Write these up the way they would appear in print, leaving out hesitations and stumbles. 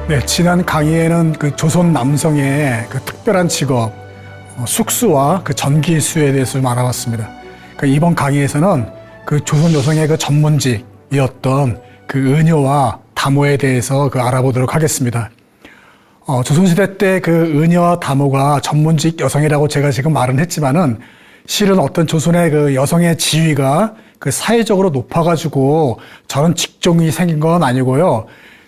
네, 지난 강의에는 그 조선 남성의 그 특별한 직업, 숙수와 그 전기수에 대해서 좀 알아봤습니다. 그 이번 강의에서는 그 조선 여성의 그 전문직이었던 그 은여와 다모에 대해서 그 알아보도록 하겠습니다. 조선시대 때 그 은여와 다모가 전문직 여성이라고 제가 지금 말은 했지만은 실은 어떤 조선의 그 여성의 지위가 그 사회적으로 높아가지고 저런 직종이 생긴 건 아니고요.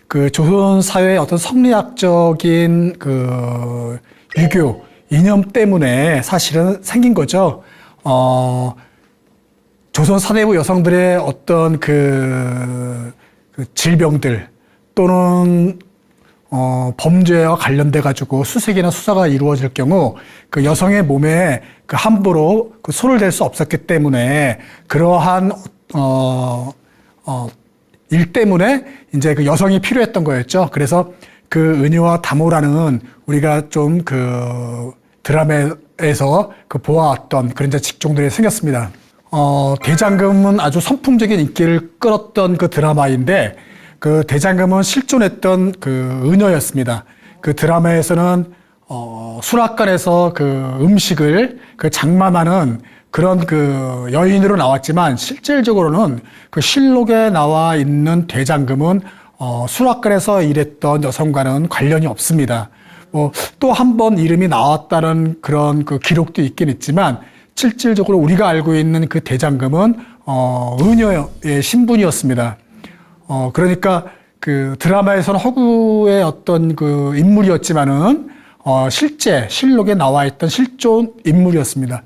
그 조선 사회의 어떤 성리학적인 그 유교 이념 때문에 사실은 생긴 거죠. 조선 사대부 여성들의 어떤 그 질병들 또는 범죄와 관련돼 가지고 수색이나 수사가 이루어질 경우 그 여성의 몸에 그 함부로 그 손을 댈 수 없었기 때문에 그러한 일 때문에 이제 그 여성이 필요했던 거였죠. 그래서 그 은여와 다모라는 우리가 좀 그 드라마에서 그 보아왔던 그런 이제 직종들이 생겼습니다. 대장금은 아주 선풍적인 인기를 끌었던 그 드라마인데 그 대장금은 실존했던 그 은여였습니다. 그 드라마에서는 수락관에서 그 음식을 그 장만하는 그런 그 여인으로 나왔지만 실질적으로는 그 실록에 나와 있는 대장금은 수락관에서 일했던 여성과는 관련이 없습니다. 또 한 번 이름이 나왔다는 그런 그 기록도 있긴 있지만 실질적으로 우리가 알고 있는 그 대장금은 은여의 신분이었습니다. 그러니까 그 드라마에서는 허구의 어떤 그 인물이었지만은 실제 실록에 나와 있던 실존 인물이었습니다.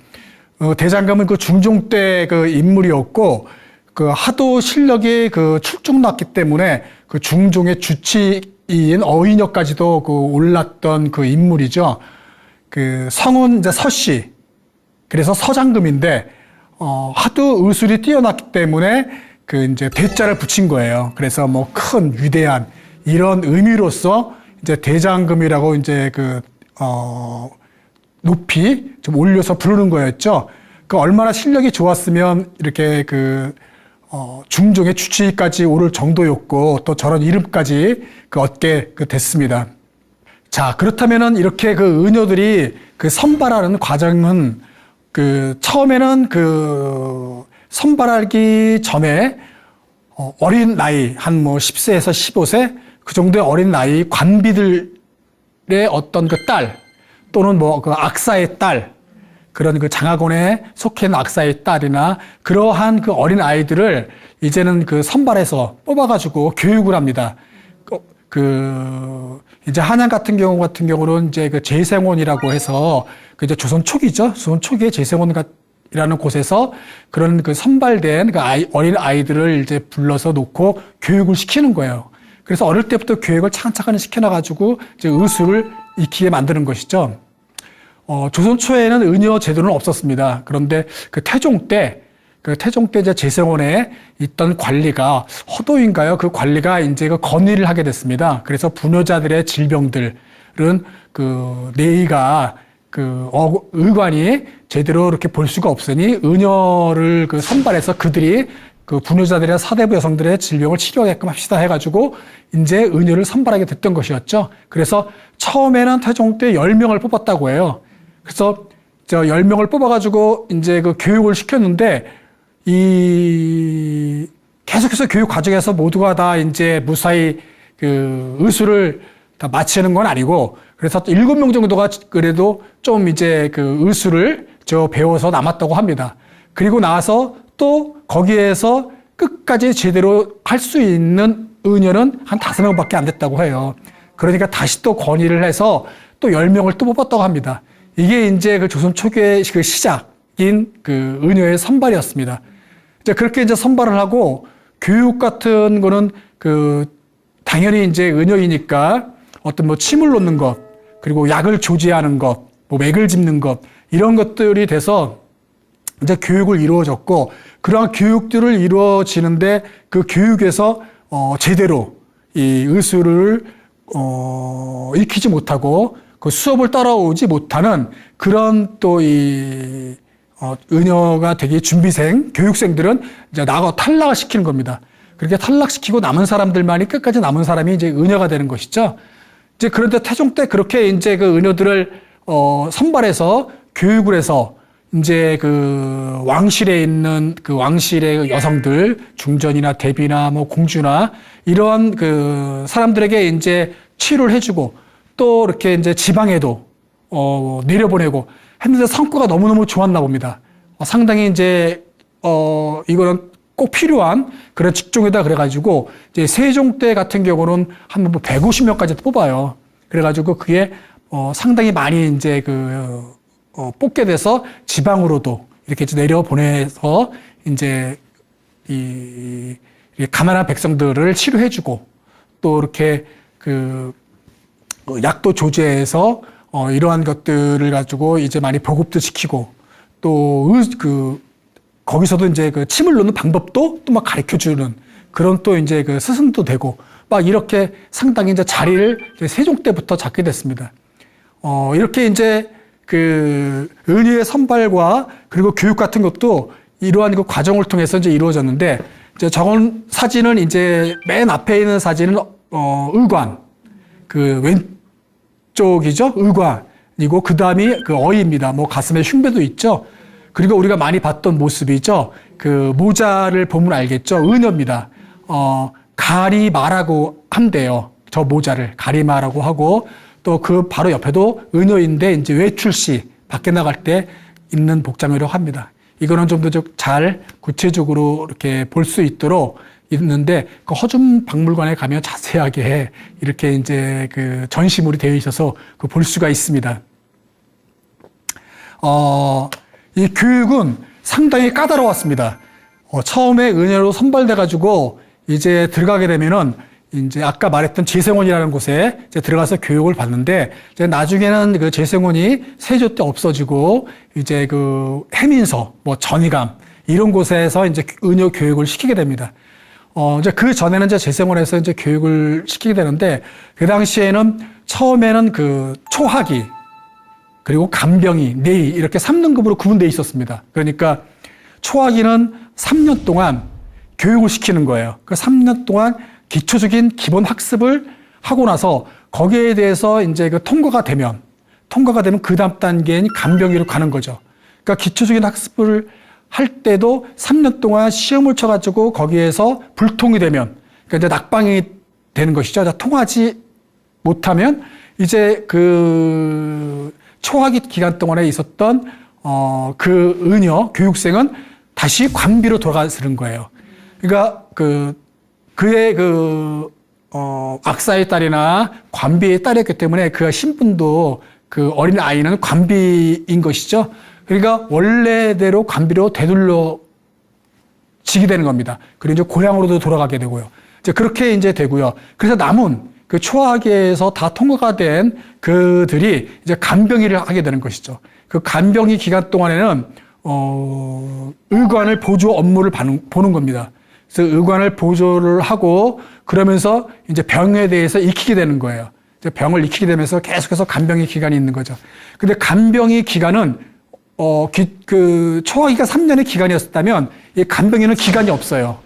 대장금은 그 중종 때 그 인물이었고 그 하도 실력이 그 출중났기 때문에 그 중종의 주치인 어인역까지도 그 올랐던 그 인물이죠. 그 성은 이제 서씨, 그래서 서장금인데 하도 의술이 뛰어났기 때문에 그 이제 대자를 붙인 거예요. 그래서 뭐 큰 위대한 이런 의미로서 이제 대장금이라고 이제 그 높이 좀 올려서 부르는 거였죠. 그 얼마나 실력이 좋았으면 이렇게 그 중종의 주치의까지 오를 정도였고 또 저런 이름까지 그 얻게 그 됐습니다. 자, 그렇다면은 이렇게 그 은여들이 그 선발하는 과정은 그 처음에는 그 선발하기 전에 어린 나이 한 뭐 10세에서 15세 그 정도의 어린 나이 관비들의 어떤 그 딸 또는 뭐 그 악사의 딸 그런 그 장하곤에 속해 있는 악사의 딸이나 그러한 그 어린 아이들을 이제는 그 선발해서 뽑아가지고 교육을 합니다. 그 이제 한양 같은 경우는 이제 그 제생원이라고 해서 그 이제 조선 초기죠. 조선 초기에 제생원이라는 곳에서 그런 그 선발된 그 어린 아이들을 이제 불러서 놓고 교육을 시키는 거예요. 그래서 어릴 때부터 교육을 차근차근 시켜놔가지고 이제 의술을 익히게 만드는 것이죠. 조선 초에는 은여 제도는 없었습니다. 그런데 그 태종 때 이제 제생원에 있던 관리가 허도인가요? 그 관리가 이제 그 건의를 하게 됐습니다. 그래서 부녀자들의 질병들은 그 내의가 그 의관이 제대로 이렇게 볼 수가 없으니 은여를 그 선발해서 그들이 그 부녀자들의 사대부 여성들의 질병을 치료하게끔 합시다 해가지고 이제 은여를 선발하게 됐던 것이었죠. 그래서 처음에는 태종 때 10명을 뽑았다고 해요. 그래서 10명을 뽑아가지고 이제 그 교육을 시켰는데 계속해서 교육 과정에서 모두가 다 이제 무사히 그 의술을 다 마치는 건 아니고 그래서 7명 정도가 그래도 좀 이제 그 의술을 배워서 남았다고 합니다. 그리고 나서 또 거기에서 끝까지 제대로 할 수 있는 은여는 한 5명밖에 안 됐다고 해요. 그러니까 다시 또 건의를 해서 또 10명을 또 뽑았다고 합니다. 이게 이제 그 조선 초기의 그 시작인 그 은여의 선발이었습니다. 이제 그렇게 이제 선발을 하고 교육 같은 거는 그 당연히 이제 은여이니까 어떤 뭐 침을 놓는 것 그리고 약을 조지하는 것, 뭐 맥을 짚는 것 이런 것들이 돼서 이제 교육을 이루어졌고 그러한 교육들을 이루어지는데 그 교육에서 제대로 이 의술을 익히지 못하고 그 수업을 따라오지 못하는 그런 또 은여가 되기 준비생, 교육생들은 이제 탈락을 시키는 겁니다. 그렇게 탈락시키고 남은 사람들만이 끝까지 남은 사람이 이제 은여가 되는 것이죠. 이제 그런데 태종 때 그렇게 이제 그 은효들을 선발해서 교육을 해서 이제 그 왕실에 있는 그 왕실의 여성들, 중전이나 대비나 뭐 공주나 이러한 그 사람들에게 이제 치료를 해주고 또 이렇게 이제 지방에도 내려보내고 했는데 성과가 너무너무 좋았나 봅니다. 상당히 이제 이거는 꼭 필요한 그런 직종이다 그래가지고 이제 세종 때 같은 경우는 한 뭐 150명까지 뽑아요. 그래가지고 그게 상당히 많이 이제 뽑게 돼서 지방으로도 이렇게 내려 보내서 이제 이 가난한 백성들을 치료해주고 또 이렇게 약도 조제해서 이러한 것들을 가지고 이제 많이 보급도 시키고 또 거기서도 이제 침을 놓는 방법도 또 막 가르쳐 주는 그런 또 이제 스승도 되고 막 이렇게 상당히 이제 자리를 이제 세종 때부터 잡게 됐습니다. 이렇게 이제 은희의 선발과 그리고 교육 같은 것도 이러한 그 과정을 통해서 이제 이루어졌는데 이제 저건 사진은 이제 맨 앞에 있는 사진은 의관 왼쪽이죠 의관이고 그 다음이 어이입니다. 뭐 가슴에 흉배도 있죠. 그리고 우리가 많이 봤던 모습이죠. 모자를 보면 알겠죠. 은여입니다. 가리마라고 한대요. 저 모자를 가리마라고 하고 또 그 바로 옆에도 은여인데 이제 외출시 밖에 나갈 때 입는 복장이라고 합니다. 이거는 좀 더 잘 구체적으로 이렇게 볼 수 있도록 있는데 그 허준 박물관에 가면 자세하게 이렇게 이제 전시물이 되어 있어서 볼 수가 있습니다. 이 교육은 상당히 까다로웠습니다. 처음에 은혜로 선발돼가지고 이제 들어가게 되면은 이제 아까 말했던 재생원이라는 곳에 이제 들어가서 교육을 받는데 이제 나중에는 재생원이 세조 때 없어지고 이제 해민서, 뭐 전의감 이런 곳에서 이제 은효 교육을 시키게 됩니다. 이제 그 전에는 이제 재생원에서 이제 교육을 시키게 되는데 그 당시에는 처음에는 초학이 그리고 간병이, 내의 이렇게 3등급으로 구분되어 있었습니다. 그러니까 초학이는 3년 동안 교육을 시키는 거예요. 그 3년 동안 기초적인 기본 학습을 하고 나서 거기에 대해서 이제 통과가 되면 그 다음 단계인 간병위로 가는 거죠. 그러니까 기초적인 학습을 할 때도 3년 동안 시험을 쳐가지고 거기에서 불통이 되면 그러니까 이제 낙방이 되는 것이죠. 통하지 못하면 이제 초학기 기간 동안에 있었던 은여 교육생은 다시 관비로 돌아가는 거예요. 그러니까 그의 악사의 딸이나 관비의 딸이었기 때문에 그 신분도 어린 아이는 관비인 것이죠. 그러니까 원래대로 관비로 되돌려 지게 되는 겁니다. 그리고 이제 고향으로도 돌아가게 되고요. 이제 그렇게 이제 되고요. 그래서 남은 초학에서 다 통과가 된 그들이 이제 간병위를 하게 되는 것이죠. 간병위 기간 동안에는 의관을 보조 업무를 보는 겁니다. 그래서 의관을 보조를 하고 그러면서 이제 병에 대해서 익히게 되는 거예요. 이제 병을 익히게 되면서 계속해서 간병위 기간이 있는 거죠. 근데 간병위 기간은 초학기가 3년의 기간이었다면 이 간병위는 기간이 없어요.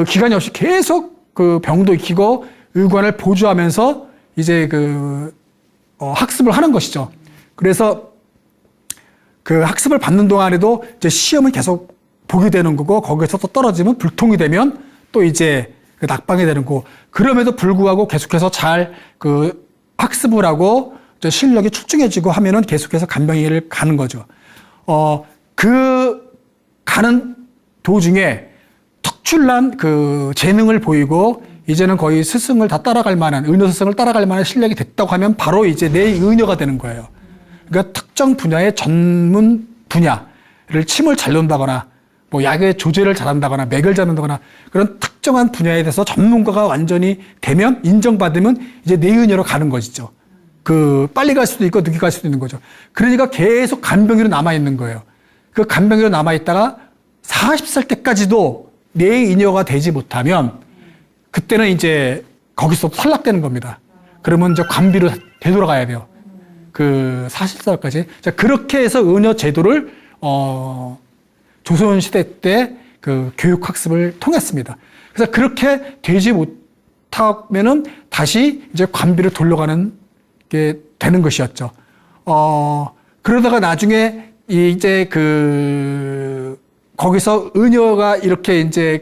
기간이 없이 계속 병도 익히고 의관을 보조하면서 이제 학습을 하는 것이죠. 그래서 학습을 받는 동안에도 이제 시험을 계속 보게 되는 거고 거기서 또 떨어지면 불통이 되면 또 이제 낙방이 되는 거고 그럼에도 불구하고 계속해서 잘 학습을 하고 실력이 출중해지고 하면은 계속해서 간병위를 가는 거죠. 가는 도중에 특출난 재능을 보이고 이제는 거의 스승을 다 따라갈 만한, 은효 스승을 따라갈 만한 실력이 됐다고 하면 바로 이제 내 은효가 되는 거예요. 그러니까 특정 분야의 전문 분야를 침을 잘 놓는다거나, 뭐 약의 조제를 잘한다거나, 맥을 잡는다거나, 그런 특정한 분야에 대해서 전문가가 완전히 되면, 인정받으면 이제 내 은효로 가는 것이죠. 빨리 갈 수도 있고 늦게 갈 수도 있는 거죠. 그러니까 계속 간병위로 남아있는 거예요. 간병위로 남아있다가 40살 때까지도 내 인여가 되지 못하면 그때는 이제 거기서 탈락되는 겁니다. 그러면 이제 관비로 되돌아가야 돼요. 40살까지. 자, 그렇게 해서 은여 제도를, 조선시대 때 교육학습을 통했습니다. 그래서 그렇게 되지 그렇다면은 다시 이제 관비로 돌려가는 게 되는 것이었죠. 그러다가 나중에 이제 거기서 은여가 이렇게 이제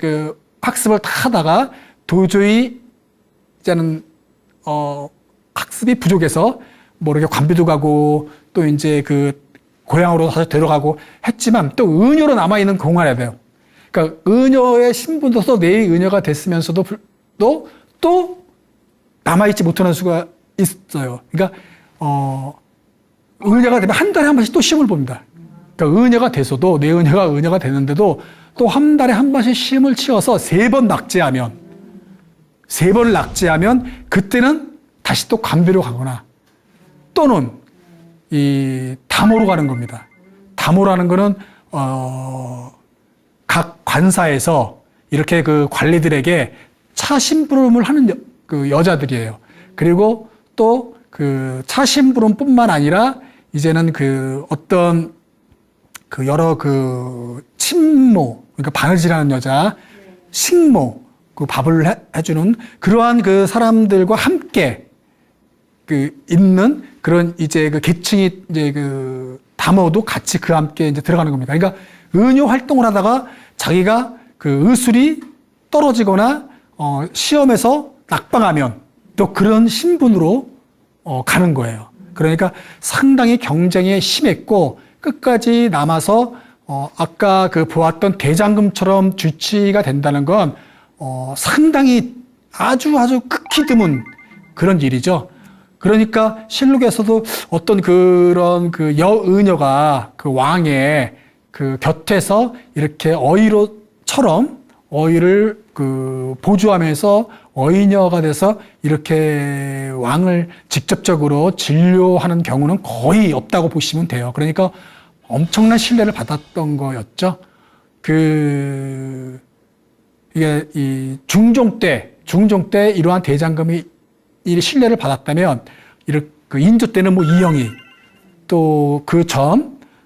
학습을 다 하다가 도저히 이제는 학습이 부족해서 뭐 이렇게 관비도 가고 또 이제 고향으로 다시 데려가고 했지만 또 은여로 남아있는 공활해야 돼요. 그러니까 은여의 신분으로서 내 은여가 됐으면서도 또 남아있지 못하는 수가 있어요. 그러니까 은여가 되면 한 달에 한 번씩 또 시험을 봅니다. 그러니까 은여가 돼서도 내 은여가 은여가 되는데도 또 한 달에 한 번씩 시험을 치어서 3번 낙제하면 3번을 낙제하면 그때는 다시 또 관비로 가거나 또는 이 담호로 가는 겁니다. 담호라는 거는 각 관사에서 이렇게 관리들에게 차 심부름을 하는 여자들이에요. 그리고 또 차 심부름뿐만 아니라 이제는 어떤 여러 친모, 그러니까 바느질하는 여자, 식모, 밥을 해주는 그러한 사람들과 함께 있는 그런 이제 계층이 이제 담어도 같이 함께 이제 들어가는 겁니다. 그러니까 은요 활동을 하다가 자기가 의술이 떨어지거나 시험에서 낙방하면 또 그런 신분으로 가는 거예요. 그러니까 상당히 경쟁에 심했고 끝까지 남아서 아까 보았던 대장금처럼 주치가 된다는 건 상당히 아주 극히 드문 그런 일이죠. 그러니까 실록에서도 어떤 그런 여은여가 왕의 곁에서 이렇게 어의를 보조하면서 어의녀가 돼서 이렇게 왕을 직접적으로 진료하는 경우는 거의 없다고 보시면 돼요. 그러니까 엄청난 신뢰를 받았던 거였죠. 이게 이 중종 때 이러한 대장금이 이 신뢰를 받았다면 인조 때는 뭐 이영희 또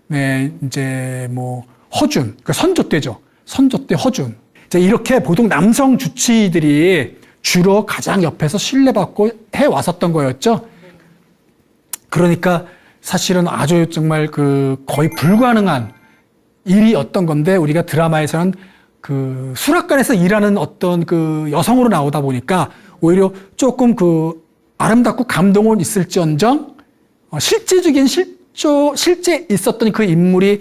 네, 이제 뭐 허준, 선조 때죠. 선조 때 허준. 이제 이렇게 보통 남성 주치들이 주로 가장 옆에서 신뢰받고 해 왔었던 거였죠. 그러니까 사실은 아주 정말 거의 불가능한 일이었던 건데 우리가 드라마에서는 수락관에서 일하는 어떤 여성으로 나오다 보니까 오히려 조금 아름답고 감동은 있을지언정 실제적인 실제 있었던 그 인물이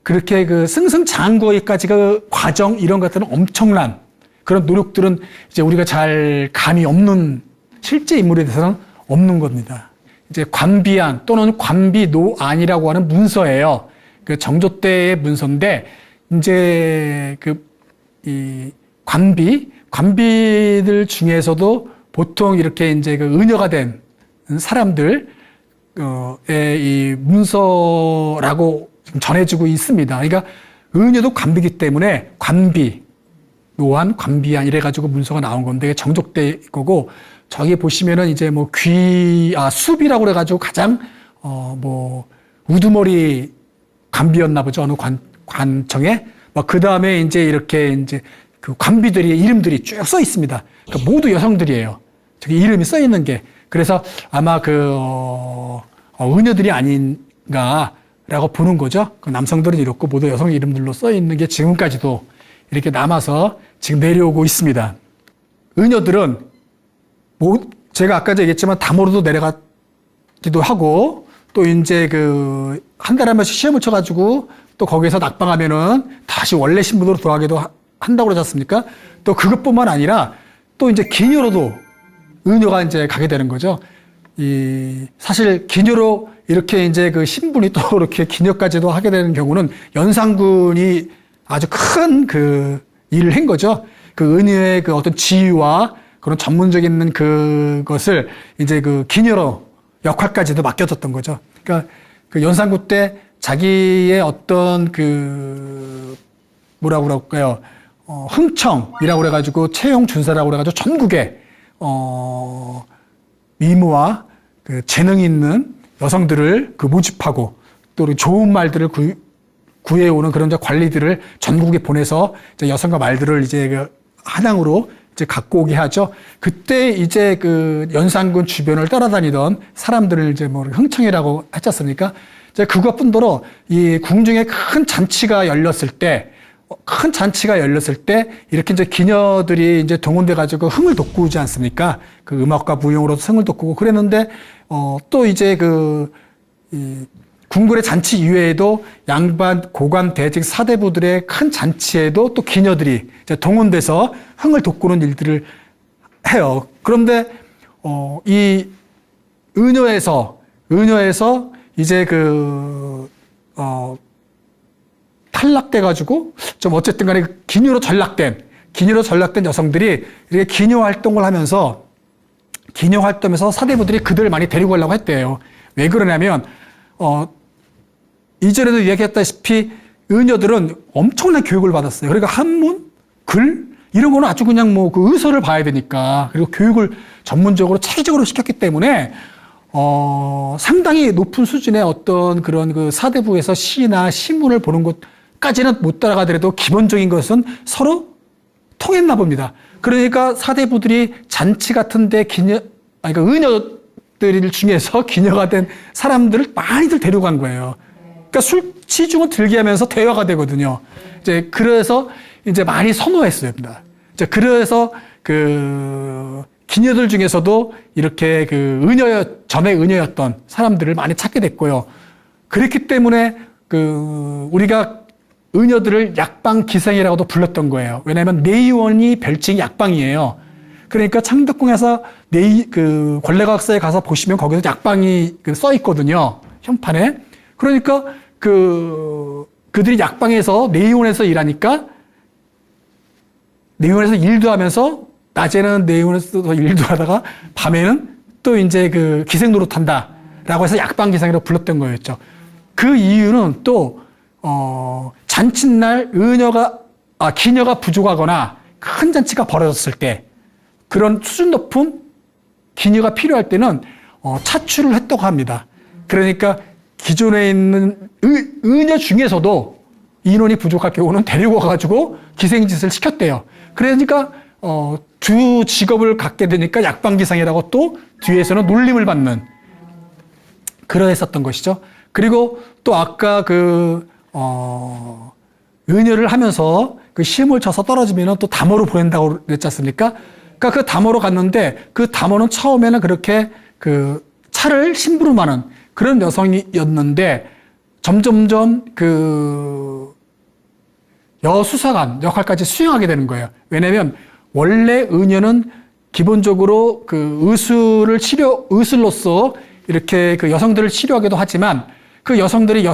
그렇게 승승장구까지 과정 이런 것들은 엄청난 그런 노력들은 이제 우리가 잘 감이 없는 실제 인물에 대해서는 없는 겁니다. 이제 관비안 또는 관비노안이라고 하는 문서예요. 정조 때의 문서인데 이제 이 관비들 중에서도 보통 이렇게 이제 은여가 된 사람들의 이 문서라고 전해지고 있습니다. 그러니까 은여도 관비이기 때문에 노안, 관비안 이래가지고 문서가 나온 건데 정조 때 거고 저기 보시면은 이제 뭐 숲이라고 그래가지고 가장 우두머리 관비였나 보죠. 어느 관청에 그 다음에 이제 이렇게 이제 관비들의 이름들이 쭉 써 있습니다. 그러니까 모두 여성들이에요. 저기 이름이 써 있는 게 그래서 아마 은여들이 아닌가라고 보는 거죠. 남성들은 이렇고 모두 여성 이름들로 써 있는 게 지금까지도 이렇게 남아서 지금 내려오고 있습니다. 은여들은 제가 아까 얘기했지만 담으로도 내려가기도 하고 또 이제 한 달에 한 번씩 시험을 쳐가지고 또 거기에서 낙방하면은 다시 원래 신분으로 돌아가기도 한다고 그러지 않습니까? 또 그것뿐만 아니라 또 이제 기녀로도 은여가 이제 가게 되는 거죠. 사실 기녀로 이렇게 이제 신분이 또 이렇게 기녀까지도 하게 되는 경우는 연산군이 아주 큰 일을 한 거죠. 은여의 어떤 지위와 그런 전문적인 그것을 이제 기녀로 역할까지도 맡겨졌던 거죠. 그러니까 연산군 때 자기의 어떤 뭐라고 그럴까요? 흥청이라고 그래가지고 채용 준사라고 그래가지고 전국에 미모와 재능이 있는 여성들을 모집하고 또 좋은 말들을 구해오는 그런 관리들을 전국에 보내서 여성과 말들을 이제 한양으로 이제 갖고 오게 하죠. 그때 이제 그 연산군 주변을 따라다니던 사람들을 이제 뭐 흥청이라고 했지 않습니까? 이제 그것뿐더러 이 궁중에 큰 잔치가 열렸을 때 이렇게 이제 기녀들이 이제 동원돼 가지고 흥을 돋구지 오지 않습니까? 그 음악과 무용으로 흥을 돋구고 그랬는데 또 이제 이 궁궐의 잔치 이외에도 양반, 고관, 대직, 사대부들의 큰 잔치에도 또 기녀들이 이제 동원돼서 흥을 돋구는 일들을 해요. 그런데 이 은여에서 이제 탈락돼가지고 좀 어쨌든 간에 기녀로 전락된 여성들이 이렇게 기녀 활동에서 사대부들이 그들을 많이 데리고 가려고 했대요. 왜 그러냐면, 이전에도 이야기했다시피 은여들은 엄청난 교육을 받았어요. 그러니까 한문, 글, 이런 거는 아주 그냥 뭐 그 의서를 봐야 되니까. 그리고 교육을 전문적으로 체계적으로 시켰기 때문에, 상당히 높은 수준의 어떤 그런 그 사대부에서 시나 신문을 보는 것까지는 못 따라가더라도 기본적인 것은 서로 통했나 봅니다. 그러니까 사대부들이 잔치 같은데 그러니까 은여들 중에서 기녀가 된 사람들을 많이들 데려간 거예요. 그러니까 시중을 들게 하면서 대화가 되거든요. 이제 그래서 이제 많이 선호했습니다. 이제 그래서 기녀들 중에서도 이렇게 전에 은여였던 사람들을 많이 찾게 됐고요. 그렇기 때문에 우리가 은여들을 약방기생이라고도 불렀던 거예요. 왜냐하면 내의원이 별칭이 약방이에요. 그러니까 창덕궁에서 권례각서에 가서 보시면 거기서 약방이 써 있거든요. 현판에. 그러니까 그들이 약방에서 내의원에서 일하니까 내의원에서 일도 하면서 낮에는 내의원에서 일도 하다가 밤에는 또 이제 기생 노릇한다라고 해서 약방기생이라고 불렀던 거였죠. 그 이유는 또 잔칫날 기녀가 부족하거나 큰 잔치가 벌어졌을 때 그런 수준 높은 기녀가 필요할 때는 차출을 했다고 합니다. 그러니까 기존에 있는 은여 중에서도 인원이 부족할 경우는 데리고 와가지고 기생짓을 시켰대요. 그러니까 두 직업을 갖게 되니까 약방기상이라고 또 뒤에서는 놀림을 받는 그러했었던 것이죠. 그리고 또 아까 은여를 하면서 시험을 쳐서 떨어지면 또 담으로 보낸다고 그랬지 않습니까? 그러니까 그 담으로 갔는데 그 담으는 처음에는 그렇게 차를 심부름하는 그런 여성이었는데 점점점 여수사관 역할까지 수행하게 되는 거예요. 왜냐하면 원래 은여는 기본적으로 의술로서 이렇게 여성들을 치료하기도 하지만 그 여성들이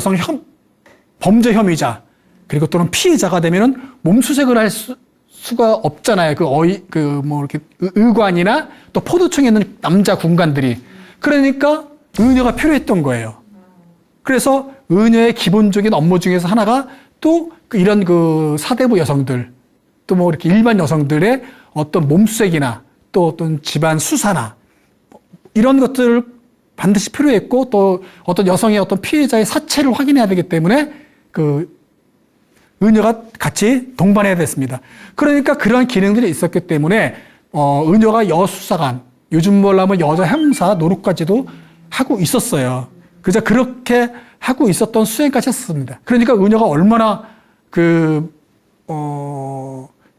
범죄 혐의자 그리고 또는 피해자가 되면은 몸수색을 할 수가 없잖아요. 이렇게 의관이나 또 포도청에 있는 남자 군관들이. 그러니까 은여가 필요했던 거예요. 그래서 은여의 기본적인 업무 중에서 하나가 또 이런 사대부 여성들 또 뭐 이렇게 일반 여성들의 어떤 몸수색이나 또 어떤 집안 수사나 이런 것들을 반드시 필요했고 또 어떤 여성의 어떤 피해자의 사체를 확인해야 되기 때문에 은여가 같이 동반해야 됐습니다. 그러니까 그런 기능들이 있었기 때문에 은여가 여수사관, 요즘 말하면 여자 형사 노릇까지도 하고 있었어요. 그저 그렇게 하고 있었던 수행까지 했습니다. 그러니까 은여가 얼마나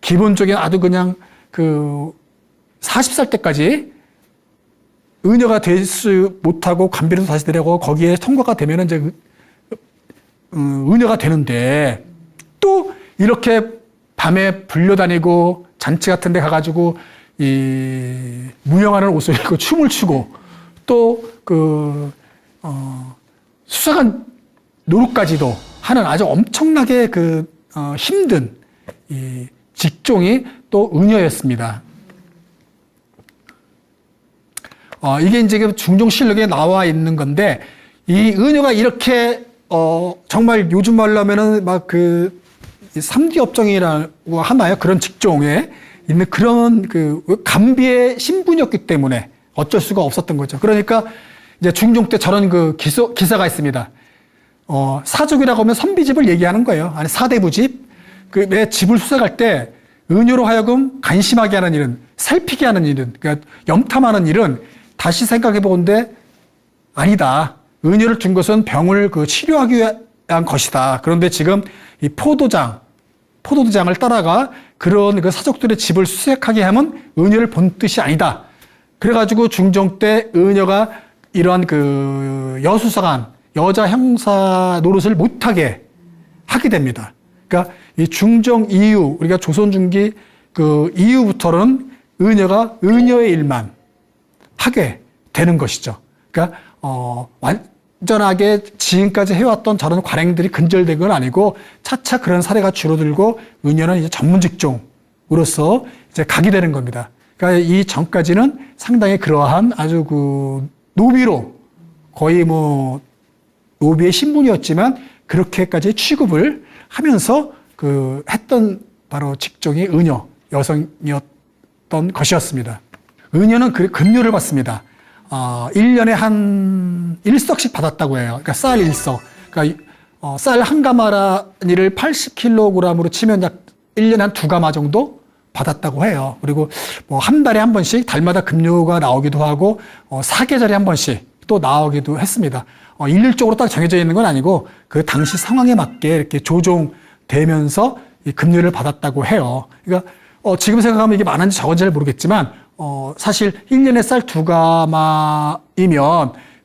기본적인 아주 그냥 40살 때까지 은여가 되지 못하고 감비로 다시 되려고 거기에 통과가 되면은 이제 은여가 되는데 또 이렇게 밤에 불려다니고 잔치 같은 데 가가지고 무용하는 옷을 입고 춤을 추고 또 수사관 노릇까지도 하는 아주 엄청나게 힘든 직종이 또 은여였습니다. 이게 이제 중종실록에 나와 있는 건데 이 은여가 이렇게 정말 요즘 말로 하면은 막 3D 업종이라고 하나요? 그런 직종에 있는 그런 감비의 신분이었기 때문에 어쩔 수가 없었던 거죠. 그러니까 이제 중종 때 저런 기사가 있습니다. 사족이라고 하면 선비집을 얘기하는 거예요. 아니 사대부집. 내 집을 수색할 때 은유로 하여금 간심하게 하는 일은, 살피게 하는 일은, 그러니까 염탐하는 일은 다시 생각해 보건대 아니다. 은유를 준 것은 병을 치료하기 위한 것이다. 그런데 지금 이 포도주장을 따라가 그런 사족들의 집을 수색하게 하면 은유를 본 뜻이 아니다. 그래가지고 중종 때 은유가 이러한 여수사관, 여자 형사 노릇을 못하게 하게 됩니다. 그러니까 이 중종 이후, 우리가 조선 중기 이후부터는 은유가 은유의 일만 하게 되는 것이죠. 그러니까 완전하게 지금까지 해왔던 저런 관행들이 근절된 건 아니고 차차 그런 사례가 줄어들고 은유는 이제 전문 직종으로서 이제 가게 되는 겁니다. 그러니까 이 전까지는 상당히 그러한 아주 노비로 거의 노비의 신분이었지만 그렇게까지 취급을 하면서 했던 바로 직종이 은유, 여성이었던 것이었습니다. 은유는 급료를 받습니다. 1년에 한 1석씩 받았다고 해요. 그러니까 쌀 1석. 그러니까 쌀 한 가마니를 80kg으로 치면 약 1년에 한 2가마 정도 받았다고 해요. 그리고 한 달에 한 번씩 달마다 급료가 나오기도 하고 4계절에 한 번씩 또 나오기도 했습니다. 일률적으로 딱 정해져 있는 건 아니고 그 당시 상황에 맞게 이렇게 조정되면서 이 급료를 받았다고 해요. 그러니까 지금 생각하면 이게 많은지 적은지 잘 모르겠지만 사실 1년에 쌀 2가마이면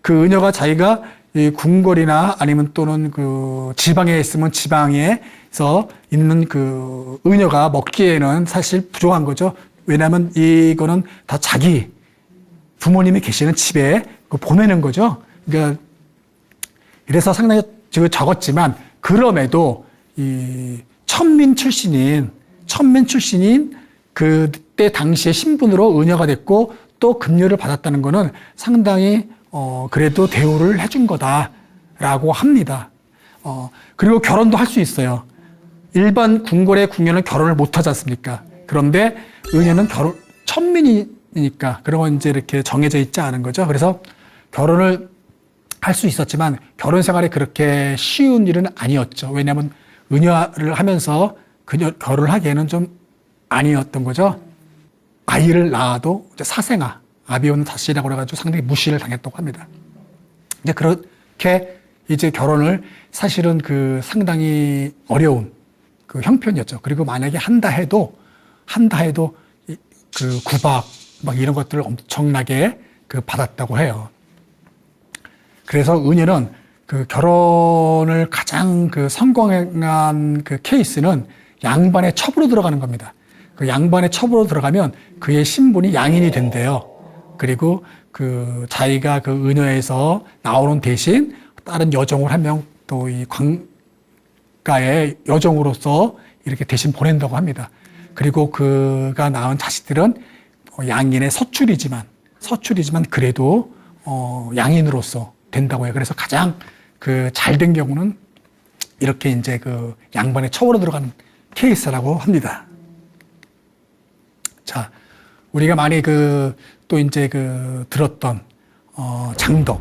그 은여가 자기가 이 궁궐이나 아니면 또는 지방에 있으면 지방에서 있는 은여가 먹기에는 사실 부족한 거죠. 왜냐하면 이거는 다 자기 부모님이 계시는 집에 보내는 거죠. 그러니까 이래서 상당히 적었지만 그럼에도 이 천민 출신인 그때 당시의 신분으로 은여가 됐고 또 급료를 받았다는 것은 상당히 그래도 대우를 해준 거다라고 합니다. 그리고 결혼도 할 수 있어요. 일반 궁궐의 궁녀는 결혼을 못 하지 않습니까? 그런데 은여는 천민이니까 그런 건 이제 이렇게 정해져 있지 않은 거죠. 그래서 결혼을 할 수 있었지만 결혼 생활이 그렇게 쉬운 일은 아니었죠. 왜냐하면 은여를 하면서 결혼을 하기에는 좀 아니었던 거죠. 아이를 낳아도 이제 사생아, 아비온 다시라고 해가지고 상당히 무시를 당했다고 합니다. 이제 그렇게 이제 결혼을 사실은 상당히 어려운 형편이었죠. 그리고 만약에 한다 해도 구박 막 이런 것들을 엄청나게 받았다고 해요. 그래서 은여는 결혼을 가장 성공한 케이스는 양반의 첩으로 들어가는 겁니다. 양반의 첩으로 들어가면 그의 신분이 양인이 된대요. 그리고 자기가 은여에서 나오는 대신 다른 여종을 한 명 또 이 관가의 여종으로서 이렇게 대신 보낸다고 합니다. 그리고 그가 낳은 자식들은 양인의 서출이지만 그래도 양인으로서 된다고 해요. 그래서 가장 잘된 경우는 이렇게 이제 양반의 첩으로 들어가는 케이스라고 합니다. 자, 우리가 많이 또 이제 들었던 장덕.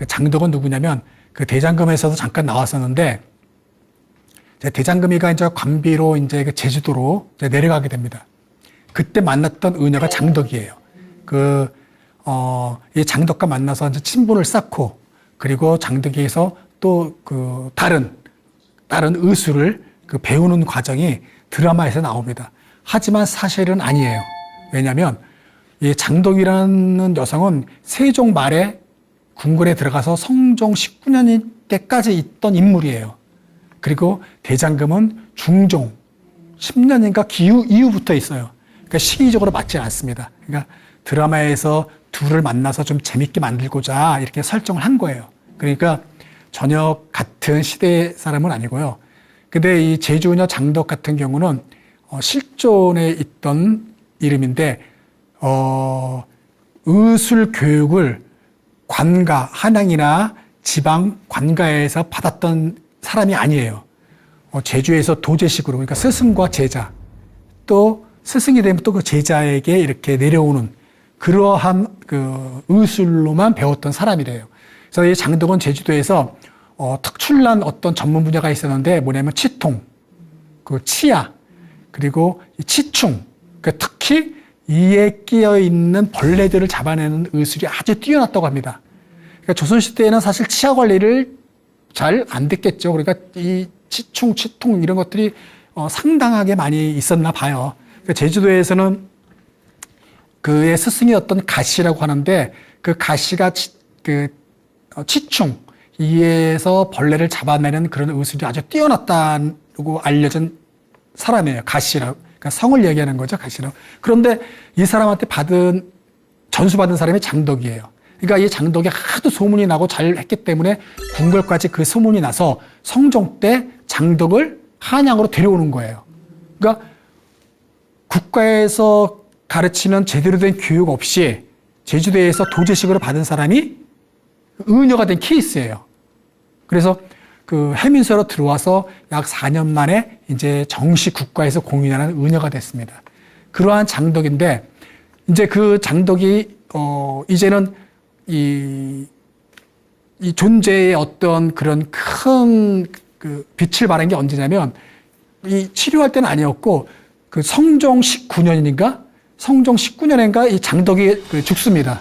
장덕은 누구냐면 대장금에서도 잠깐 나왔었는데 대장금이가 이제 관비로 이제 제주도로 이제 내려가게 됩니다. 그때 만났던 은여가 장덕이에요. 이 장덕과 만나서 이제 친분을 쌓고 그리고 장덕에서 또 다른 의술을 배우는 과정이 드라마에서 나옵니다. 하지만 사실은 아니에요. 왜냐하면 이 장덕이라는 여성은 세종 말에 궁궐에 들어가서 성종 19년 때까지 있던 인물이에요. 그리고 대장금은 중종 10년인가 이후부터 있어요. 그러니까 시기적으로 맞지 않습니다. 그러니까 드라마에서 둘을 만나서 좀 재밌게 만들고자 이렇게 설정을 한 거예요. 그러니까 전혀 같은 시대의 사람은 아니고요. 근데 이 제주은여 장덕 같은 경우는 실존에 있던 이름인데 의술 교육을 관가, 한양이나 지방 관가에서 받았던 사람이 아니에요. 제주에서 도제식으로, 그러니까 스승과 제자, 또 스승이 되면 또 그 제자에게 이렇게 내려오는 그러한 의술로만 배웠던 사람이래요. 그래서 이 장덕은 제주도에서 특출난 어떤 전문 분야가 있었는데 뭐냐면 치통, 치아, 그리고 이 치충, 그러니까 특히 이에 끼어 있는 벌레들을 잡아내는 의술이 아주 뛰어났다고 합니다. 그러니까 조선시대에는 사실 치아 관리를 잘 안 됐겠죠. 그러니까 이 치충, 치통 이런 것들이 상당하게 많이 있었나 봐요. 그러니까 제주도에서는 그의 스승이었던 가시라고 하는데 그 가시가 치충, 이에서 벌레를 잡아내는 그런 의술이 아주 뛰어났다고 알려진 사람이에요. 가시라고. 그러니까 성을 얘기하는 거죠. 가시라고. 그런데 이 사람한테 전수받은 사람이 장덕이에요. 그러니까 이 장덕이 하도 소문이 나고 잘했기 때문에 궁궐까지 그 소문이 나서 성종 때 장덕을 한양으로 데려오는 거예요. 그러니까 국가에서 가르치는 제대로 된 교육 없이 제주도에서 도제식으로 받은 사람이 의녀가 된 케이스예요. 그래서 그 해민서로 들어와서 약 4년 만에 이제 정식 국가에서 공인하는 의녀가 됐습니다. 그러한 장덕인데 이제 그 장덕이 이제는 이 존재의 어떤 그런 큰 그 빛을 발한 게 언제냐면 이 치료할 때는 아니었고 그 성종 19년인가 성종 19년인가 이 장덕이 죽습니다.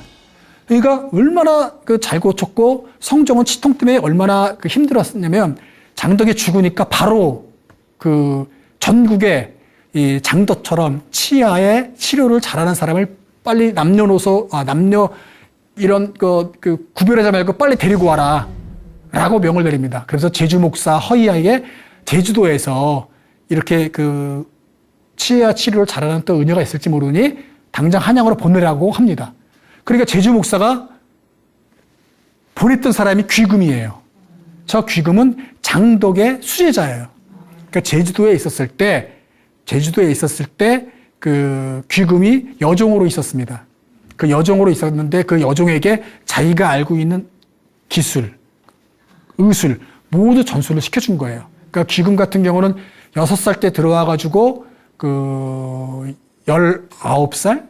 그러니까 얼마나 잘 고쳤고 성종은 치통 때문에 얼마나 힘들었냐면 장덕이 죽으니까 바로 그 전국에 이 장덕처럼 치아의 치료를 잘하는 사람을 빨리 남녀노소 남녀 이런 구별하지 말고 빨리 데리고 와라 라고 명을 내립니다. 그래서 제주 목사 허이야에게 제주도에서 이렇게 치아 치료를 잘하는 또 의녀가 있을지 모르니 당장 한양으로 보내라고 합니다. 그러니까 제주 목사가 보냈던 사람이 귀금이에요. 저 귀금은 장덕의 수제자예요. 그러니까 제주도에 있었을 때 그 귀금이 여종으로 있었습니다. 그 여종으로 있었는데 그 여종에게 자기가 알고 있는 기술, 의술 모두 전수를 시켜준 거예요. 그러니까 귀금 같은 경우는 6살 때 들어와가지고 19살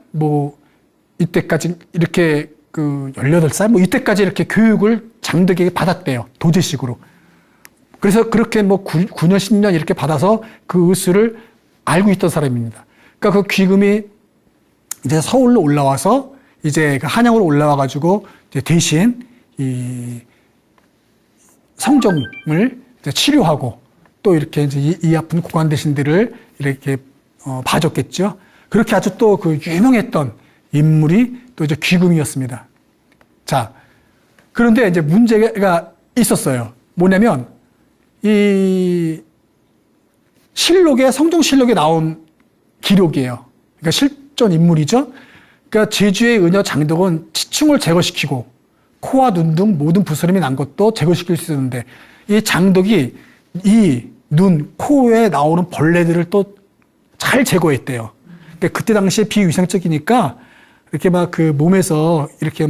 이때까지 이렇게 18살 이때까지 이렇게 교육을 장덕에게 받았대요. 도제식으로. 그래서 그렇게 9년, 10년 이렇게 받아서 그 의술을 알고 있던 사람입니다. 그러니까 그 귀금이 이제 서울로 올라와서 이제 한양으로 올라와가지고 이제 대신 이 성종을 이제 치료하고 또 이렇게 이제 이 아픈 고관 대신들을 이렇게 봐줬겠죠. 그렇게 아주 또 유명했던 인물이 또 이제 귀금이었습니다. 자, 그런데 이제 문제가 있었어요. 뭐냐면 이 성종실록에 나온 기록이에요. 그러니까 실존 인물이죠. 그러니까 제주의 의녀 장덕은 치충을 제거시키고 코와 눈 등 모든 부스럼이 난 것도 제거시킬 수 있었는데 이 장덕이 이 눈, 코에 나오는 벌레들을 또 잘 제거했대요. 그러니까 그때 당시에 비위생적이니까 이렇게 몸에서 이렇게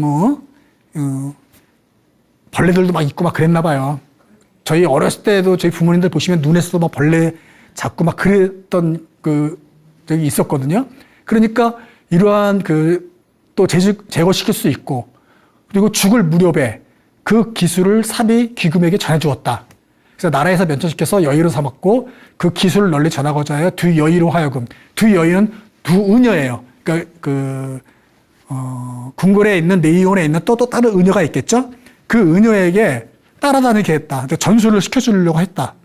벌레들도 막 있고 그랬나 봐요. 저희 어렸을 때도 저희 부모님들 보시면 눈에서도 벌레 잡고 그랬던 적이 있었거든요. 그러니까 이러한 또 제거시킬 수 있고 그리고 죽을 무렵에 그 기술을 삽이 귀금에게 전해주었다. 그래서 나라에서 면처시켜서 여의로 삼았고 그 기술을 널리 전하고자 하여 두 여의로 하여금 두 여의는 두 의녀예요. 그러니까 궁궐에 있는 내의원에 있는 또 다른 의녀가 있겠죠. 그 의녀에게 따라다니게 했다. 전수를 시켜주려고 했다.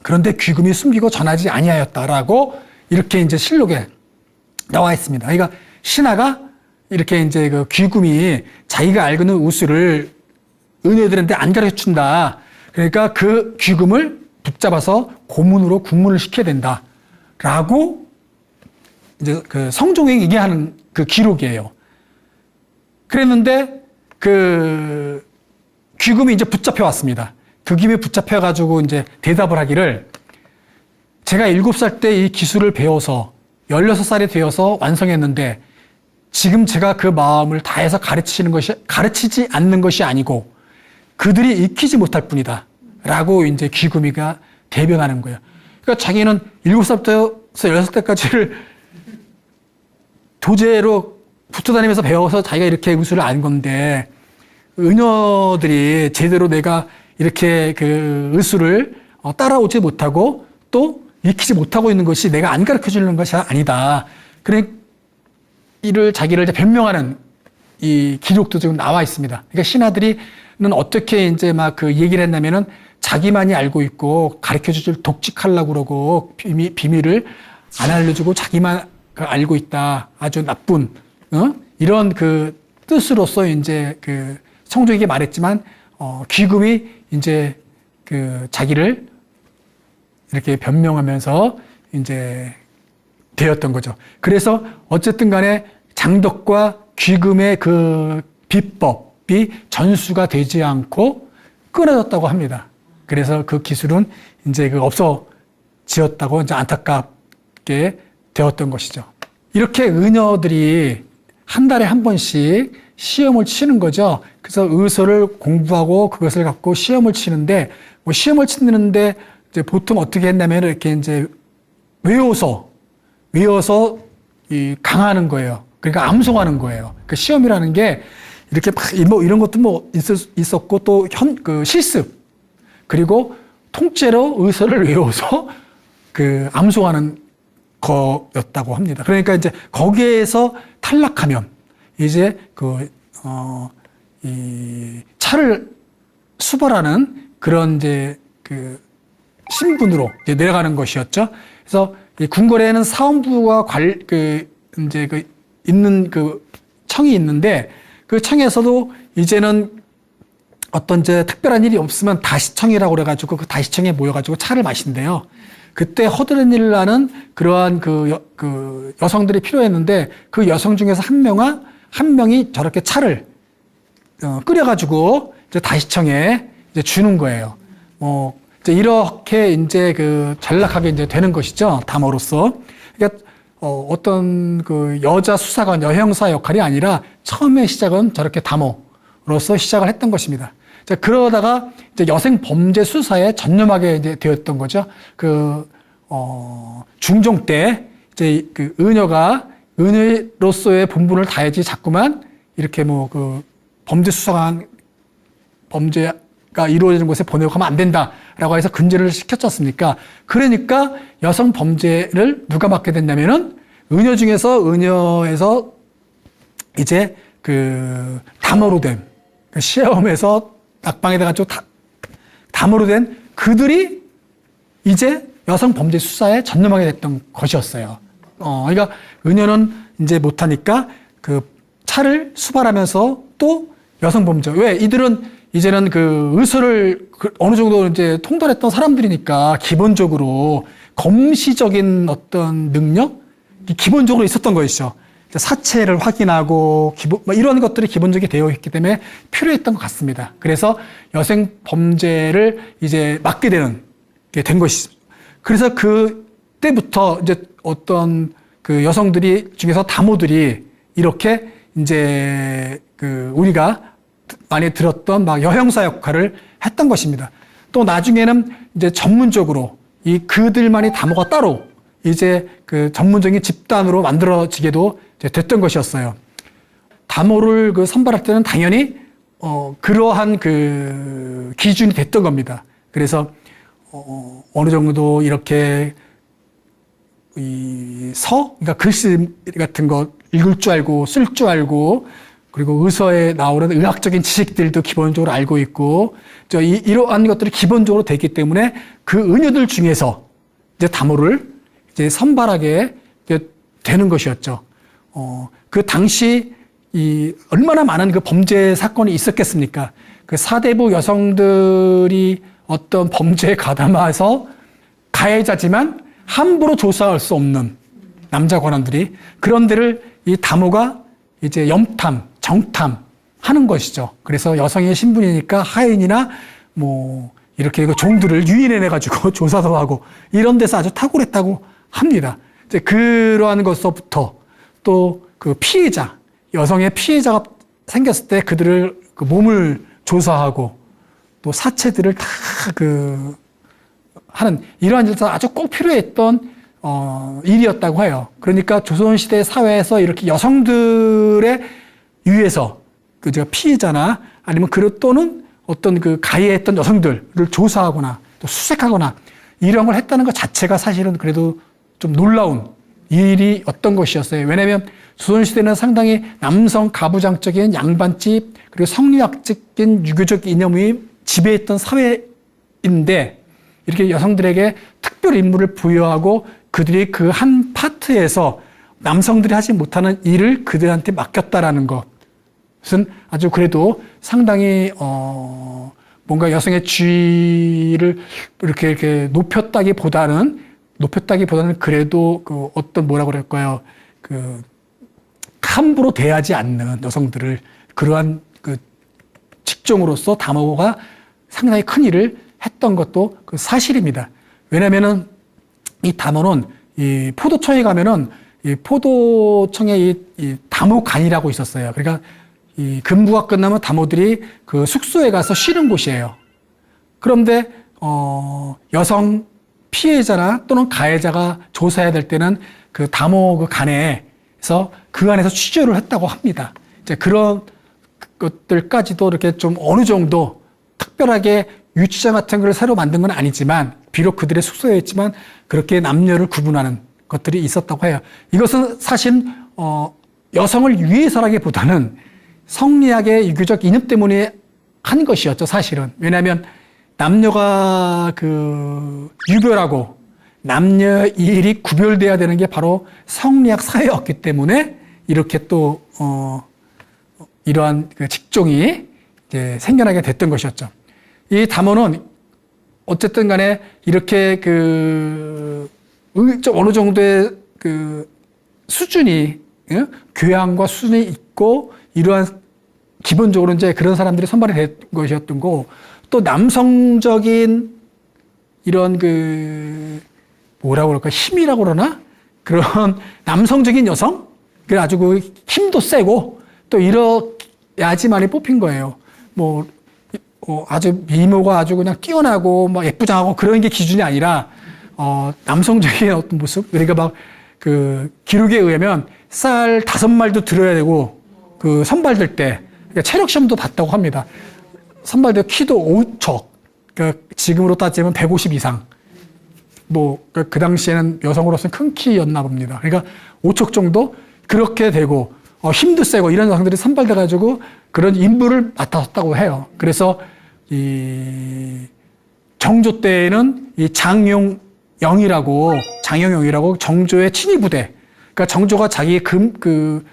그런데 귀금이 숨기고 전하지 아니하였다라고 이렇게 이제 실록에 나와 있습니다. 그러니까 신하가 이렇게 이제 귀금이 자기가 알고 있는 우수를 의녀들한테 안 가르쳐 준다. 그러니까 그 귀금을 붙잡아서 고문으로 국문을 시켜야 된다라고 이제 성종이 얘기하는 기록이에요. 그랬는데 귀금이 이제 붙잡혀 왔습니다. 그 김에 붙잡혀가지고 이제 대답을 하기를 제가 7살 때 이 기술을 배워서 16살이 되어서 완성했는데 지금 제가 그 마음을 다해서 가르치지 않는 것이 아니고 그들이 익히지 못할 뿐이다. 라고 이제 귀금이가 대변하는 거예요. 그러니까 자기는 7살부터 16살까지를 도제로 붙어 다니면서 배워서 자기가 이렇게 의술을 안 건데 의녀들이 제대로 내가 이렇게 의술을 따라오지 못하고 또 익히지 못하고 있는 것이 내가 안 가르쳐 주는 것이 아니다. 그래 이를 자기를 이제 변명하는 이 기록도 지금 나와 있습니다. 그러니까 신하들이는 어떻게 이제 막 그 얘기를 했냐면은 자기만이 알고 있고 가르쳐 줄 독직하려고 그러고 비밀을 안 알려주고 자기만 알고 있다. 아주 나쁜 이런 그 뜻으로서 이제 그 성도에게 말했지만 귀금이 이제 그 자기를 이렇게 변명하면서 이제 되었던 거죠. 그래서 어쨌든 간에 장덕과 귀금의 그 비법이 전수가 되지 않고 끊어졌다고 합니다. 그래서 그 기술은 이제 그 없어지었다고 이제 안타깝게 되었던 것이죠. 이렇게 은여들이 한 달에 한 번씩 시험을 치는 거죠. 그래서 의서를 공부하고 그것을 갖고 시험을 치는데, 뭐 시험을 치는데 이제 보통 어떻게 했냐면 이렇게 이제 외워서 이 강하는 거예요. 그러니까 암송하는 거예요. 그 시험이라는 게 이렇게 막 뭐 이런 것도 뭐 있었고 또 그 실습 그리고 통째로 의서를 외워서 그 암송하는 거였다고 합니다. 그러니까 이제 거기에서 탈락하면 이제 이 차를 수벌하는 그런 이제 그 신분으로 이제 내려가는 것이었죠. 그래서 이 궁궐에는 사원부가 이제 있는 그 청이 있는데 그 청에서도 이제는 어떤 이제 특별한 일이 없으면 다시청이라고 그래가지고 그 다시청에 모여가지고 차를 마신대요. 그때 허드렛 일을 하는 그러한 그 여성들이 필요했는데 그 여성 중에서 한 명이 저렇게 차를 끓여가지고 이제 다시청에 이제 주는 거예요. 이제 이렇게 이제 그 전락하게 이제 되는 것이죠. 담으로서. 그러니까 어떤 그 여자 수사관, 여형사 역할이 아니라 처음에 시작은 저렇게 담으로서 시작을 했던 것입니다. 자, 그러다가 이제 여성 범죄 수사에 전념하게 이제 되었던 거죠. 중종 때 이제 그 은여로서의 본분을 다해야지 자꾸만 이렇게 뭐 그 범죄 수사관, 범죄가 이루어지는 곳에 보내고 하면 안 된다라고 해서 근절을 시켰지 않습니까? 그러니까 여성 범죄를 누가 맡게 됐냐면은 은여에서 이제 그 담으로 된 시험에서 낙방에다가 좀 담으로 된 그들이 이제 여성 범죄 수사에 전념하게 됐던 것이었어요. 그러니까 은여는 이제 못하니까 그 차를 수발하면서 또 여성 범죄. 왜? 이들은 이제는 그 의술을 어느 정도 이제 통달했던 사람들이니까 기본적으로 검시적인 어떤 능력? 기본적으로 있었던 것이죠. 사체를 확인하고 이런 것들이 기본적이 되어 있기 때문에 필요했던 것 같습니다. 그래서 여성 범죄를 이제 맡게 된 것이죠. 그래서 그때부터 이제 어떤 그 여성들이 중에서 다모들이 이렇게 이제 그 우리가 많이 들었던 막 여형사 역할을 했던 것입니다. 또 나중에는 이제 전문적으로 이 그들만이 다모가 따로 이제 그 전문적인 집단으로 만들어지게도 됐던 것이었어요. 다모를 그 선발할 때는 당연히 그러한 그 기준이 됐던 겁니다. 그래서 어느 정도 이렇게 그러니까 글씨 같은 거 읽을 줄 알고 쓸 줄 알고 그리고 의서에 나오는 의학적인 지식들도 기본적으로 알고 있고 이러한 것들이 기본적으로 되기 때문에 그 은여들 중에서 이제 다모를 이제 선발하게 되는 것이었죠. 그 당시 얼마나 많은 그 범죄 사건이 있었겠습니까? 그 사대부 여성들이 어떤 범죄에 가담해서 가해자지만 함부로 조사할 수 없는 남자 관원들이 그런 데를 이 다모가 이제 염탐, 정탐 하는 것이죠. 그래서 여성의 신분이니까 하인이나 뭐 이렇게 그 종들을 유인해내가지고 조사도 하고 이런 데서 아주 탁월했다고 합니다. 이제 그러한 것서부터 또 그 피해자, 여성의 피해자가 생겼을 때 그들을 그 몸을 조사하고 또 사체들을 다 하는 이러한 일도 아주 꼭 필요했던 일이었다고 해요. 그러니까 조선시대 사회에서 이렇게 여성들의 위해서 그 피해자나 아니면 또는 어떤 그 가해했던 여성들을 조사하거나 또 수색하거나 이런 걸 했다는 것 자체가 사실은 그래도 좀 놀라운 일이었던 것이었어요. 왜냐하면 조선시대는 상당히 남성 가부장적인 양반집 그리고 성리학적인 유교적 이념이 지배했던 사회인데 이렇게 여성들에게 특별 임무를 부여하고 그들이 그 한 파트에서 남성들이 하지 못하는 일을 그들한테 맡겼다라는 것은 아주 그래도 상당히 뭔가 여성의 지위를 이렇게 높였다기보다는 그래도 그 어떤 뭐라고 그럴까요? 그 함부로 대하지 않는 여성들을 그러한 그 직종으로서 다모가 상당히 큰 일을 했던 것도 그 사실입니다. 왜냐면은 이 다모는 이 포도청에 가면은 이 포도청에 이 다모관이라고 있었어요. 그러니까 이 근무가 끝나면 다모들이 그 숙소에 가서 쉬는 곳이에요. 그런데 여성 피해자나 또는 가해자가 조사해야 될 때는 그 다모 그 관에서 그 안에서 취조를 했다고 합니다. 이제 그런 것들까지도 이렇게 좀 어느 정도 특별하게 유치장 같은 걸 새로 만든 건 아니지만 비록 그들의 숙소였지만 그렇게 남녀를 구분하는 것들이 있었다고 해요. 이것은 사실 여성을 위해서라기보다는 성리학의 유교적 이념 때문에 한 것이었죠, 사실은. 왜냐하면 남녀가 그 유별하고 남녀 일이 구별돼야 되는 게 바로 성리학 사회였기 때문에 이렇게 또 이러한 그 직종이 이제 생겨나게 됐던 것이었죠. 이 담원은 어쨌든 간에 이렇게 그 어느 정도의 그 수준이 교양과 수준이 있고 이러한 기본적으로 이제 그런 사람들이 선발이 된 것이었던 거고 또 남성적인 이런 그 뭐라고 그럴까 힘이라고 그러나 그런 남성적인 여성 그 아주 그 힘도 세고 또 이래야지만이 뽑힌 거예요. 뭐 아주 미모가 아주 그냥 뛰어나고 막 예쁘장하고 그런 게 기준이 아니라 남성적인 어떤 모습 그러니까 막 그 기록에 의하면 쌀 5말도 들어야 되고 그 선발될 때 그러니까 체력 시험도 봤다고 합니다. 선발될 키도 5척 그러니까 지금으로 따지면 150 이상 뭐 그 당시에는 여성으로서는 큰 키였나 봅니다. 그러니까 5척 정도 그렇게 되고 힘도 세고 이런 여성들이 선발돼 가지고 그런 임무를 맡았다고 해요. 그래서 이 정조 때에는 이 장용영이라고 정조의 친위부대 그러니까 정조가 자기의 그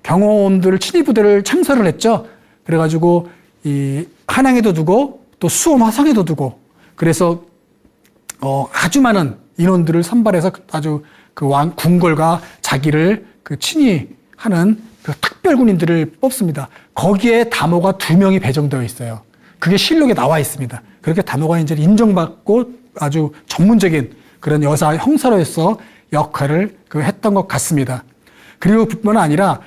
경호원들을 친위부대를 창설을 했죠. 그래가지고 이 한양에도 두고 또 수원 화성에도 두고 그래서 아주 많은 인원들을 선발해서 아주 그 궁궐과 자기를 그 친위하는 그 특별군인들을 뽑습니다. 거기에 다모가 2명이 배정되어 있어요. 그게 실록에 나와 있습니다. 그렇게 다모가 이제 인정받고 아주 전문적인 그런 여사 형사로서 역할을 했던 것 같습니다. 그리고 뿐만 아니라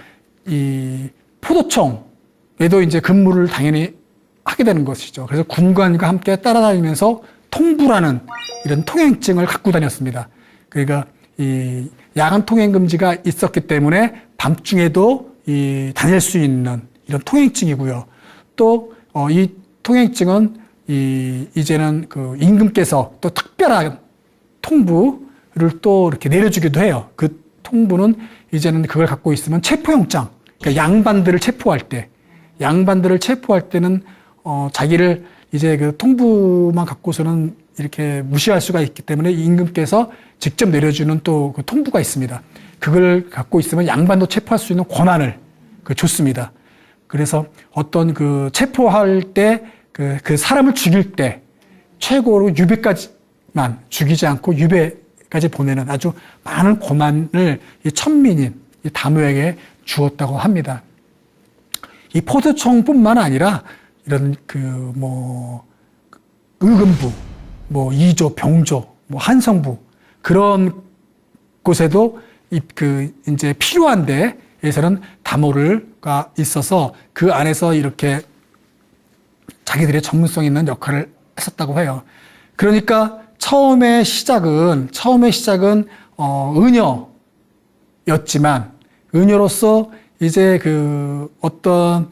이 포도청에도 이제 근무를 당연히 하게 되는 것이죠. 그래서 군관과 함께 따라다니면서 통부라는 이런 통행증을 갖고 다녔습니다. 그러니까 이 야간 통행 금지가 있었기 때문에 밤중에도 다닐 수 있는 이런 통행증이고요. 또 이 통행증은 이제는 그 임금께서 또 특별한 통부를 또 이렇게 내려주기도 해요. 그 통부는 이제는 그걸 갖고 있으면 체포영장, 그러니까 양반들을 체포할 때는 자기를 이제 그 통부만 갖고서는 이렇게 무시할 수가 있기 때문에 임금께서 직접 내려주는 또 그 통부가 있습니다. 그걸 갖고 있으면 양반도 체포할 수 있는 권한을 줬습니다. 그래서 어떤 그 체포할 때 그 사람을 죽일 때 최고로 유배까지만 죽이지 않고 유배까지 보내는 아주 많은 권한을 이 천민인 이 다모에게 주었다고 합니다. 이 포도청뿐만 아니라 이런 그 의금부, 이조, 병조, 한성부 그런 곳에도 이제 필요한 데에서는 다모가 있어서 그 안에서 이렇게 자기들의 전문성 있는 역할을 했었다고 해요. 그러니까 처음의 시작은 은여였지만 은여로서 이제 그 어떤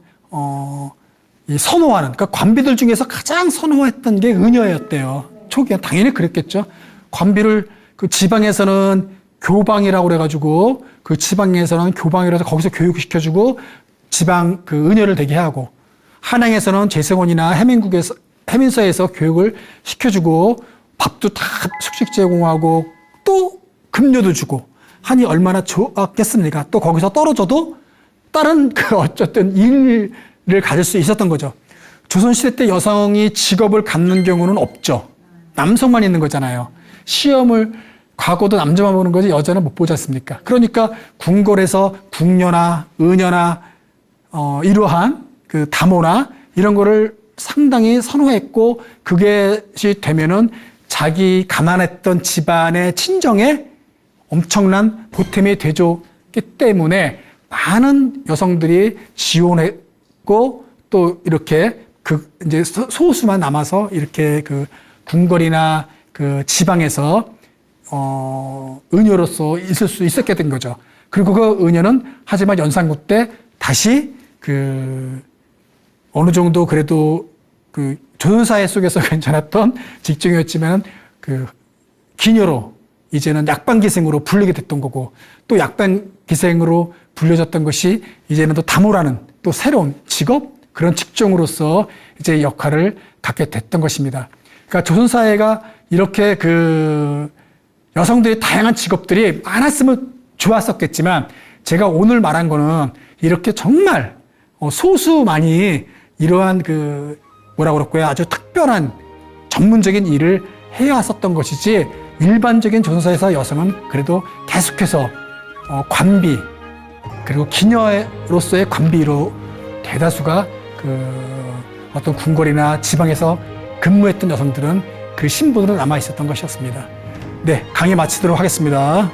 이 선호하는 그러니까 관비들 중에서 가장 선호했던 게 은여였대요. 초기에 당연히 그랬겠죠. 관비를 그 지방에서는 교방이라고 그래가지고 그 지방에서는 교방이라서 거기서 교육시켜주고 지방 그 은혜를 되게 하고 한양에서는 재생원이나 해민서에서 교육을 시켜주고 밥도 다 숙식 제공하고 또 급료도 주고 하니 얼마나 좋았겠습니까? 또 거기서 떨어져도 다른 그 어쨌든 일을 가질 수 있었던 거죠. 조선시대 때 여성이 직업을 갖는 경우는 없죠. 남성만 있는 거잖아요. 시험을 과거도 남자만 보는 거지 여자는 못 보지 않습니까? 그러니까 궁궐에서 궁녀나 은녀나 이러한 그 다모나 이런 거를 상당히 선호했고 그것이 되면은 자기 가난했던 집안의 친정에 엄청난 보탬이 되줬기 때문에 많은 여성들이 지원했고 또 이렇게 그 이제 소수만 남아서 이렇게 그 궁궐이나 그 지방에서 은여로서 있을 수 있었게 된 거죠. 그리고 그 은여는 하지만 연산군 때 다시 그 어느 정도 그래도 그 조선사회 속에서 괜찮았던 직종이었지만 그 기녀로 이제는 약방기생으로 불리게 됐던 거고 또 약방기생으로 불려졌던 것이 이제는 또 다모라는 또 새로운 직업 그런 직종으로서 이제 역할을 갖게 됐던 것입니다. 그러니까 조선사회가 이렇게 그 여성들의 다양한 직업들이 많았으면 좋았었겠지만 제가 오늘 말한 거는 이렇게 정말 소수만이 이러한 그 뭐라고 그럴까요? 아주 특별한 전문적인 일을 해왔었던 것이지 일반적인 조선사에서 여성은 그래도 계속해서 관비 그리고 기녀로서의 관비로 대다수가 그 어떤 궁궐이나 지방에서 근무했던 여성들은 그 신분으로 남아 있었던 것이었습니다. 네, 강의 마치도록 하겠습니다.